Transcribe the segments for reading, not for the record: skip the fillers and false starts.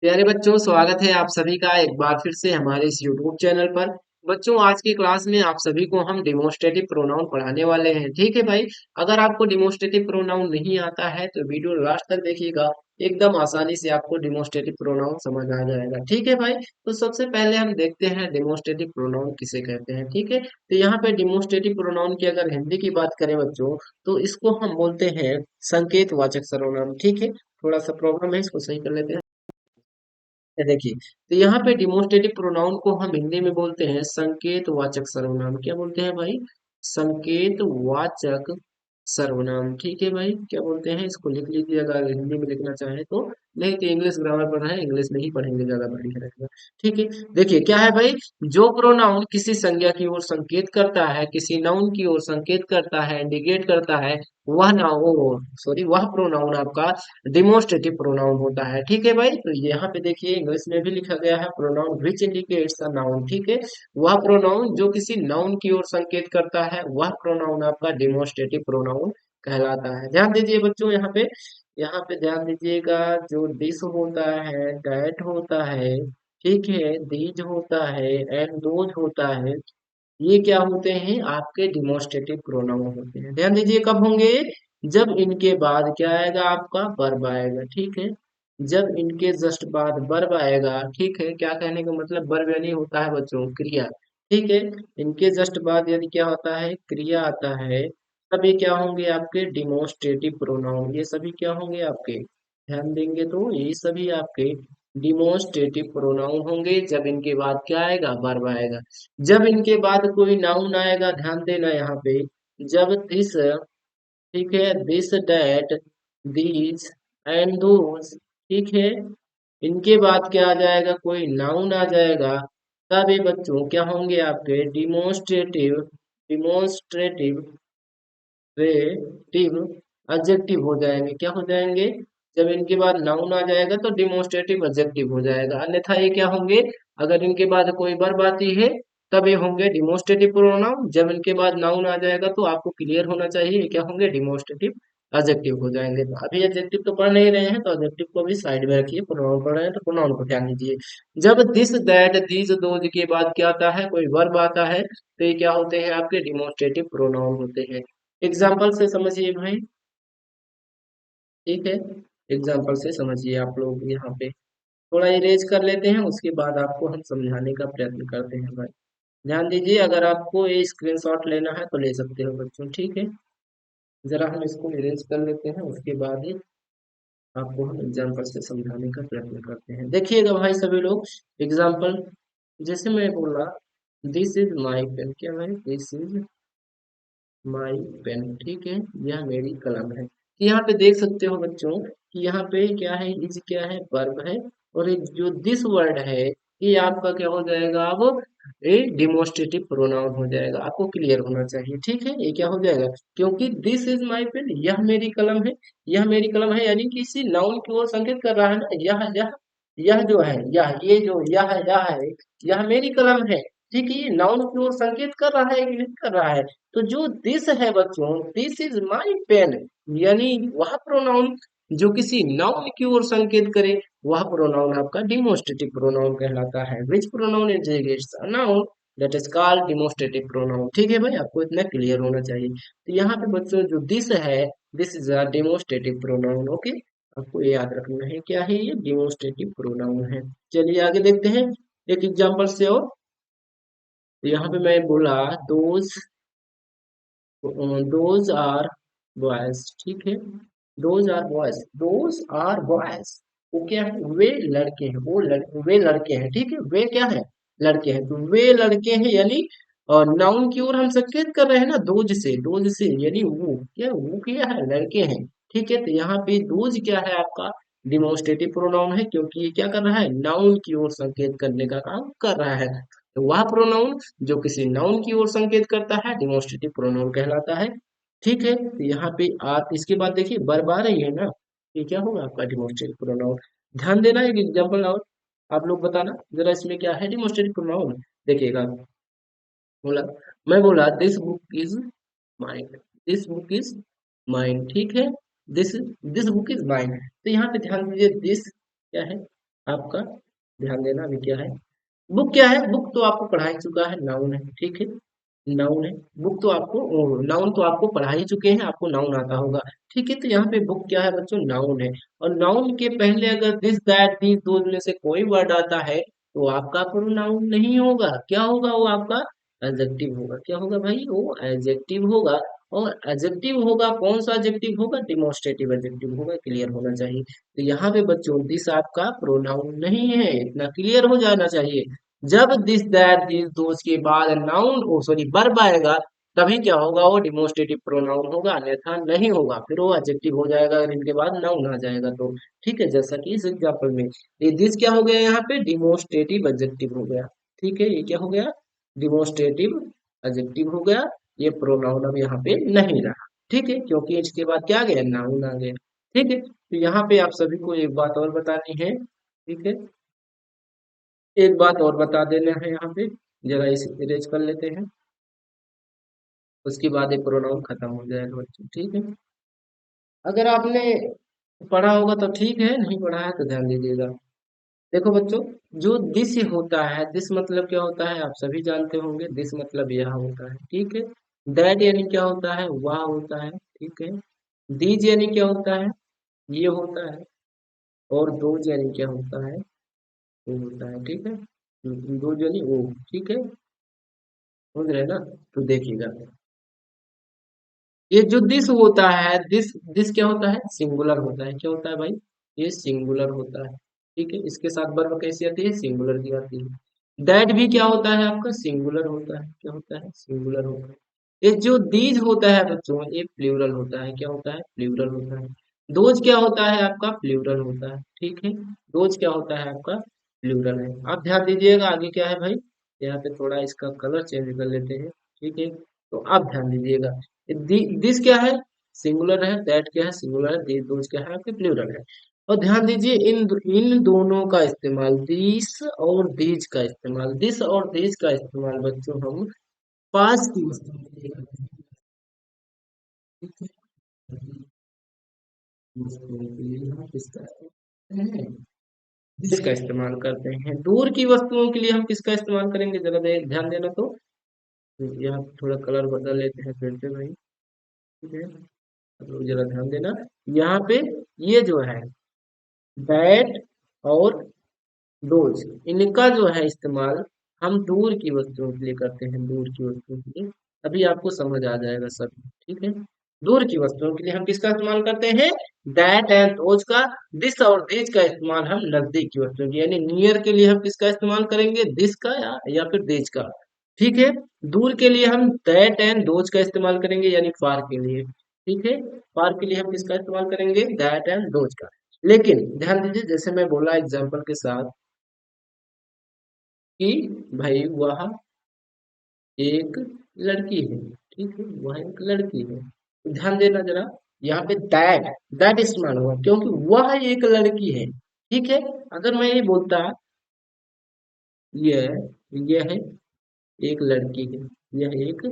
प्यारे बच्चों, स्वागत है आप सभी का एक बार फिर से हमारे इस YouTube चैनल पर। बच्चों, आज की क्लास में आप सभी को हम डिमोस्ट्रेटिव प्रोनाउन पढ़ाने वाले हैं। ठीक है भाई। अगर आपको डिमोस्ट्रेटिव प्रोनाउन नहीं आता है तो वीडियो लास्ट तक देखिएगा। एकदम आसानी से आपको डिमोस्ट्रेटिव प्रोनाउन समझ आ जाएगा। ठीक है भाई। तो सबसे पहले हम देखते हैं डिमोस्ट्रेटिव प्रोनाउन किसे कहते हैं। ठीक है। तो यहाँ पे डिमोस्ट्रेटिव प्रोनाउन की अगर हिंदी की बात करें बच्चों, तो इसको हम बोलते हैं संकेतवाचक सर्वनाम। ठीक है। थोड़ा सा प्रॉब्लम है, इसको सही कर लेते हैं। ये देखिए, तो यहाँ पे डिमोस्ट्रेटिव प्रोनाउन को हम हिंदी में बोलते हैं संकेतवाचक सर्वनाम। क्या बोलते हैं भाई? संकेतवाचक सर्वनाम। ठीक है भाई, क्या बोलते हैं? इसको लिख लीजिए अगर हिंदी में लिखना चाहे तो। नहीं तो इंग्लिश ग्रामर पढ़ना है, इंग्लिश में ही पढ़ेंगे, ज्यादा बढ़िया रहेगा। ठीक है। देखिए क्या है भाई, जो प्रोनाउन किसी संज्ञा की ओर संकेत करता है, किसी नाउन की ओर संकेत करता है, इंडिकेट करता है, वह नाउन सॉरी वह प्रोनाउन आपका डिमोस्ट्रेटिव प्रोनाउन होता है। ठीक है भाई। तो यहाँ पे देखिए इंग्लिश में भी लिखा गया है pronoun which indicates a noun. ठीक है। वह प्रोनाउन जो किसी नाउन की ओर संकेत करता है, वह प्रोनाउन आपका डिमोस्ट्रेटिव प्रोनाउन कहलाता है। ध्यान दीजिए बच्चों, यहाँ पे ध्यान दीजिएगा। जो दिस होता है, दैट होता है, ठीक है, दीज होता है, एंड दोज होता है, ये क्या होते हैं? आपके डिमोस्ट्रेटिव प्रोनाउन होते हैं। ध्यान दीजिए कब होंगे? जब इनके बाद क्या आएगा? आपका वर्ब आएगा। ठीक है। जब इनके जस्ट बाद वर्ब आएगा। ठीक है। क्या कहने का मतलब? वर्ब यानी होता है बच्चों क्रिया। ठीक है। इनके जस्ट बाद यदि क्या होता है? क्रिया आता है। तब ये क्या होंगे? आपके डिमोस्ट्रेटिव प्रोनाउन। ये सभी क्या होंगे आपके? ध्यान देंगे तो ये सभी आपके डिमोस्ट्रेटिव प्रोनाउन होंगे जब इनके बाद क्या आएगा? वर्ब आएगा। जब इनके बाद कोई नाउन आएगा, ध्यान देना यहाँ पे। जब दिस, ठीक है, this, that, these, and those, ठीक है, इनके बाद क्या आ जाएगा? कोई नाउन आ जाएगा। तब ये बच्चों क्या होंगे? आपके डिमोन्स्ट्रेटिव डिमोन्स्ट्रेटिव टिव एडजेक्टिव हो जाएंगे। क्या हो जाएंगे? जब इनके बाद नाउन आ जाएगा तो डिमोन्स्ट्रेटिव एडजेक्टिव हो जाएगा। अन्यथा ये क्या होंगे? अगर इनके बाद कोई वर्ब आती है तब ये होंगे डिमोन्स्ट्रेटिव प्रोनाउन। जब इनके बाद नाउन आ जाएगा तो आपको क्लियर होना चाहिए ये क्या होंगे? डिमोन्स्ट्रेटिव एडजेक्टिव हो जाएंगे। तो अभी एडजेक्टिव तो पढ़ नहीं रहे हैं तो एडजेक्टिव को भी साइड में रखिए, प्रोनाउन पढ़ रहे हैं तो प्रोनाउन को ध्यान दीजिए। जब दिस, दैट, दीज, दोज के बाद क्या आता है? कोई वर्ब आता है तो ये क्या होते हैं? आपके डिमोन्स्ट्रेटिव प्रोनाउन होते हैं। एग्जाम्पल से समझिए भाई। ठीक है। एग्जाम्पल से समझिए आप लोग। यहाँ पे थोड़ा इरेज कर लेते हैं, उसके बाद आपको हम समझाने का प्रयत्न करते हैं भाई। ध्यान दीजिए, अगर आपको ये स्क्रीनशॉट लेना है तो ले सकते हो बच्चों। ठीक है। जरा हम इसको इरेज कर लेते हैं, उसके बाद ही आपको हम एग्जाम्पल से समझाने का प्रयत्न करते हैं। देखिएगा भाई सभी लोग। एग्जाम्पल जैसे मैं बोला, दिस इज माई पेन। क्या भाई? This is my pen. ठीक है। यह मेरी कलम है। तो यहाँ पे देख सकते हो बच्चों कि यहाँ पे क्या है? इज क्या है? वर्ब है। और ये जो दिस वर्ड है, ये आपका क्या हो जाएगा? अब ये डिमोस्ट्रेटिव प्रोनाउन हो जाएगा। आपको क्लियर होना चाहिए। ठीक है। ये क्या हो जाएगा? क्योंकि दिस इज माई पेन, यह मेरी कलम है। यह मेरी कलम है यानी किसी नाउन की ओर संकेत कर रहा है ना। यह जो है, ये जो यह है, यह मेरी कलम है। ठीक है। ये नाउन की ओर संकेत कर रहा है कि नहीं कर रहा है? तो जो दिस है बच्चों, दिस इज माई पेन, यानी वह प्रोनाउन जो किसी नाउन की ओर संकेत करे, वह प्रोनाउन आपका डिमोस्ट्रेटिव प्रोनाउन कहलाता है। Which pronoun indicates a noun that is called demonstrative pronoun. ठीक है भाई, आपको इतना क्लियर होना चाहिए। तो यहाँ पे बच्चों जो दिस है, this is a demonstrative pronoun. Okay. आपको ये याद रखना है, क्या है? ये डिमोस्ट्रेटिव प्रोनाउन है। चलिए आगे देखते हैं एक एग्जांपल से। और तो यहाँ पे मैं बोला दोज, दोज आर बॉयज। ठीक है। Those are boys, those are boys. वो क्या है? वे लड़के हैं। वे लड़के हैं। ठीक है। वे क्या है? लड़के हैं। तो वे लड़के हैं यानी नाउन की ओर हम संकेत कर रहे हैं ना, दोज से यानी वो क्या है? लड़के हैं। ठीक है। तो यहाँ पे दोज क्या है आपका? डिमोस्ट्रेटिव प्रोनाउन है, क्योंकि ये क्या कर रहा है? नाउन की ओर संकेत करने का काम कर रहा है। तो वह प्रोनाउन जो किसी नाउन की ओर संकेत करता है, डिमोस्ट्रेटिव प्रोनाउन कहलाता है। ठीक है। तो यहाँ पे आप इसके बाद देखिए वर्ब आ रही है ना, ये क्या होगा? आपका डिमोस्ट्रेटिव प्रोनाउन। ध्यान देना, एक एग्जांपल और आप लोग बताना जरा, इसमें क्या है डिमोस्ट्रेटिव प्रोनाउन? देखिएगा। बोला, मैं बोला this book is mine. This book is mine. ठीक है। This this book is mine. तो यहाँ पे ध्यान दीजिए, दिस क्या है? आपका, ध्यान देना अभी क्या है। बुक क्या है, बुक तो आपको पढ़ा ही चुका है, नाउन है, ठीक है, नाउन है। बुक तो आपको, नाउन तो आपको पढ़ा ही चुके हैं, आपको नाउन आता होगा, ठीक है। तो यहाँ पे बुक क्या है बच्चों, नाउन है। और नाउन के पहले अगर दिस दैट दीज दोज में से कोई वर्ड आता है तो आपका प्रोनाउन नहीं होगा, क्या होगा वो आपका एडजेक्टिव होगा। क्या होगा भाई, वो एडजेक्टिव होगा। और एडजेक्टिव होगा, कौन सा एडजेक्टिव होगा, डिमोस्ट्रेटिव एडजेक्टिव होगा, क्लियर होना चाहिए। तो यहाँ पे बच्चों दिस आपका प्रोनाउन नहीं है, इतना क्लियर हो जाना चाहिए। जब दिस दैट दिस दोस के बाद नाउन ओ सॉरी वर्ब आएगा, तभी क्या होगा, वो डिमोस्ट्रेटिव प्रोनाउन होगा, अन्यथा नहीं होगा, फिर वो एडजेक्टिव हो जाएगा अगर इनके बाद नाउन आ जाएगा तो। ठीक है, जैसा कि इस एग्जांपल में ये दिस क्या हो गया, यहाँ पे डिमोस्ट्रेटिव एडजेक्टिव हो गया। ठीक है, ये क्या हो गया, डिमोस्ट्रेटिव एडजेक्टिव हो गया। ये प्रोनाउन अब यहाँ पे नहीं रहा, ठीक है, क्योंकि इसके बाद क्या आ गया, नाउन आ गया। ठीक है, तो यहाँ पे आप सभी को एक बात और बतानी है, ठीक है, एक बात और बता देना है यहाँ पे, जरा इसे इरेज कर लेते हैं, उसके बाद ये प्रोनाउन खत्म हो जाएगा बच्चों, ठीक है। अगर आपने पढ़ा होगा तो ठीक है, नहीं पढ़ा है तो ध्यान दीजिएगा। देखो बच्चों, जो दिस होता है, दिस मतलब क्या होता है आप सभी जानते होंगे, दिस मतलब यह होता है, ठीक है। दैट यानी क्या होता है, वह होता है, ठीक है। दीज यानी क्या होता है, ये होता है। और दोज यानी क्या होता है, वो होता है, ठीक है। दोज यानी वो, ठीक है, समझ रहे हैं ना। तो देखिएगा, ये जो दिस होता है, दिस दिस क्या होता है, सिंगुलर होता है, क्या होता है भाई, ये सिंगुलर होता है, ठीक है। इसके साथ वर्ब कैसी आती है, सिंगुलर की आती है। दैट भी क्या होता है आपका, सिंगुलर होता है, क्या होता है, सिंगुलर होता है। ये जो दीज होता है बच्चों, ये प्लूरल होता है, क्या होता है, प्लूरल होता है। दोज क्या होता है आपका, प्लूरल होता है, ठीक है। दोज क्या होता है आपका, प्लूरल है। आप ध्यान दीजिएगा आगे क्या है भाई, यहाँ पे थोड़ा इसका कलर चेंज कर लेते हैं, ठीक है। तो आप ध्यान दीजिएगा, दिस क्या है, सिंगुलर है, दैट क्या है, सिंगुलर है, दीज दोज क्या है आपके, प्लूरल है। और ध्यान दीजिए इन दोनों का इस्तेमाल, दिस और दीज का इस्तेमाल, दिस और दीज का इस्तेमाल बच्चों हम पास की वस्तुओं के लिए करते हैं, ठीक है। वस्तुओं के लिए हम किसका इस्तेमाल करते हैं, दिस का इस्तेमाल करते हैं। दूर की वस्तुओं के लिए हम किसका इस्तेमाल करेंगे, जरा ध्यान देना तो। यहाँ थोड़ा कलर बदल लेते हैं फिर से भाई, ठीक है। तो जरा ध्यान देना, यहाँ पे ये जो है दैट और दोज, इनका जो है इस्तेमाल हम दूर की वस्तुओं के लिए करते हैं, दूर की वस्तुओं के लिए। अभी आपको समझ आ जाएगा सब, ठीक है। दूर की वस्तुओं के लिए हम किसका इस्तेमाल करते हैं, दैट एंड दोज का। दिस और दिस का इस्तेमाल हम नजदीक की वस्तुओं की, यानी नियर के लिए हम किसका इस्तेमाल करेंगे, दिस का या फिर दिस का, ठीक है। दूर के लिए हम दैट एंड दोज का इस्तेमाल करेंगे, यानी फार के लिए, ठीक है। फार के लिए हम किसका इस्तेमाल करेंगे, दैट एंड दोज का। लेकिन ध्यान दीजिए, जैसे मैं बोला एग्जाम्पल के साथ कि भाई वह एक लड़की है, ठीक है, वह एक लड़की है। तो ध्यान देना जरा, यहाँ पे दैट, दैट इस्तेमाल हुआ क्योंकि वह एक लड़की है, ठीक है। अगर मैं ये बोलता यह यह एक लड़की है, यह एक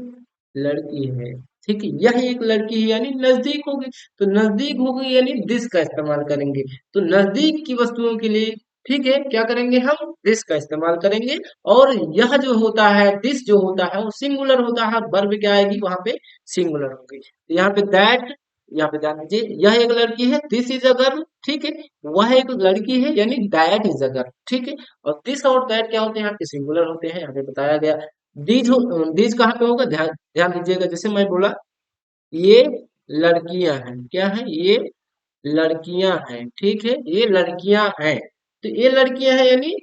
लड़की है, ठीक है, यह एक लड़की है यानी नजदीक होगी। तो नजदीक होगी यानी दिस का इस्तेमाल करेंगे। तो नजदीक की वस्तुओं के लिए, ठीक है, क्या करेंगे हम, दिस का इस्तेमाल करेंगे। और यह जो होता है, दिस जो होता है वो सिंगुलर होता है, वर्ब क्या आएगी वहां पे, सिंगुलर होगी। तो यहाँ पे दैट, यहाँ पे ध्यान दीजिए, यह एक लड़की है, दिस इज अ गर्ल, ठीक है। वह एक लड़की है यानी दैट इज अ गर्ल, ठीक है। और दिस और दैट क्या होते हैं, यहाँ पे सिंगुलर होते हैं, यहाँ पे बताया गया। दीज कहाँ पे होगा, ध्यान ध्यान दीजिएगा, जैसे मैं बोला ये लड़कियां हैं, क्या है, ये लड़कियां हैं, ठीक है, ये लड़कियां हैं। तो ये लड़कियां हैं यानी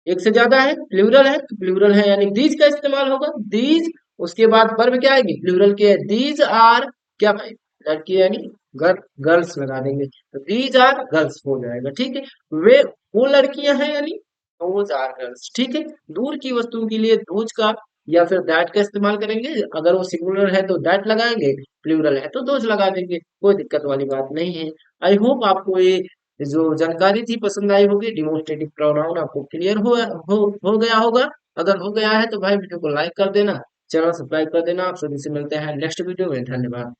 एक से ज्यादा है, प्लूरल है, तो प्लूरल है यानी दीज का इस्तेमाल होगा, दीज। उसके बाद वर्ब क्या आएगी, प्लूरल के है, दीज आर क्या भाई, लड़की यानी गर्ल्स लगा देंगे, तो दीज आर गर्ल्स हो जाएगा, ठीक है। वे वो लड़कियां हैं यानी दोज आर गर्ल्स, ठीक है। दूर की वस्तुओं के लिए दोज का या फिर दैट का इस्तेमाल करेंगे, अगर वो सिंगुलर है तो दैट लगाएंगे, प्लूरल है तो दोज लगा देंगे, कोई दिक्कत वाली बात नहीं है। आई होप आपको ये जो जानकारी थी पसंद आई होगी, डिमोन्स्ट्रेटिव प्रोनाउन आपको क्लियर हो गया होगा। अगर हो गया है तो भाई वीडियो को लाइक कर देना, चैनल सब्सक्राइब कर देना। आप सभी से मिलते हैं नेक्स्ट वीडियो में, धन्यवाद।